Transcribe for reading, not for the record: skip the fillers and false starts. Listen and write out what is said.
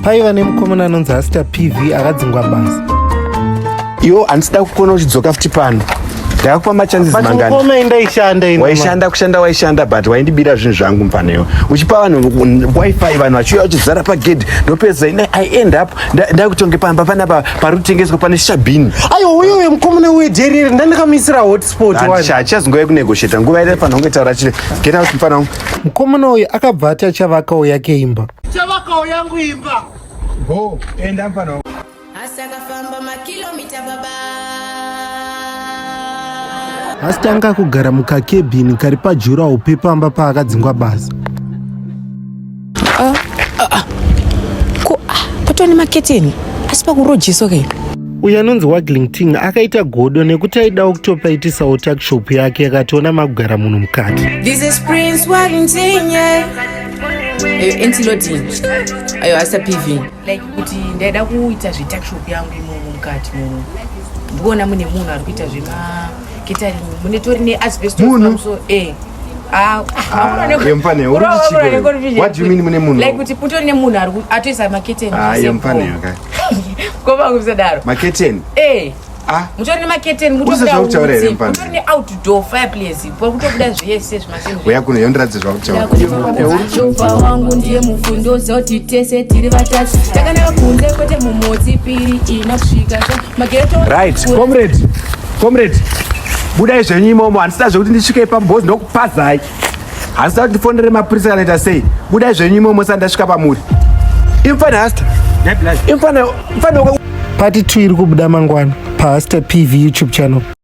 Paiva nemukomana anonzi Hasta PV akadzingwa basa. Iwo handisida kukona uchidzoka futi pano. Ndakakupa machances mangani. Mukomana ndaishanda ino. Waishanda but waindibira zvinhu zvangu mupano. Uchipa vanhu wifi vanhu vachiuya vachizara pagedhi ndopedza I end up ndakutonge pamba panapa parikutengeswa pane shabhini. Aiwa uyo mukomana weJatiwere ndandakamisira hotspot one. Chazongova kunegotiata nguva iri pano ngetaura chile. Get out mupana. Mukomana uyu akabva ati achavakawo yake imba. Chavakawo yangu imba. Go enda mupana. Asangafamba makilomita baba. Hasta anga kugara mukakebhini kari pajurawo pepamba paakadzingwa basa. Patoni maketeni asi pakurojeso ke. Uyu anonzi yaGringo akaita godo nekuti aidawo kutopaitisawo takshop yake akationa makugara munhu mukati. This is Prince Warrington. Entilodin. Ayo Hasta PV. Like kuti ndaida kuita zvetakshop yangu imomo mukati muno. Ndikuona mune munhu ari kuita zvema kitari mune tori neasbestos pamuso What do you mean mune munhu? Like kuti putori nemunhu ari atoisa maketeni. Yempane okay. Koma kusadaro. Maketeni? Mutori nemaketeni mutori neoutdoor fireplace pokutobuda zvese zvimasemu. Uya kuno yondiradze zvakutaura. Jova wangu ndiye mufundo zoti tese tiri vatatu. Takanaka kunze kwete mumodzi piri inosvika Paghetto. Right, comrade. Budai zvenyu imomo handisida zvekuti ndisvike pambozi ndokupazai. Handisida kuti ndifondere mapurisa kana ita sei. Budai zvenyu imomo sani ndasvika pamuri. Imfana Hasta. Imfana Part 2 iri kubuda mangwana paHasta PV YouTube channel.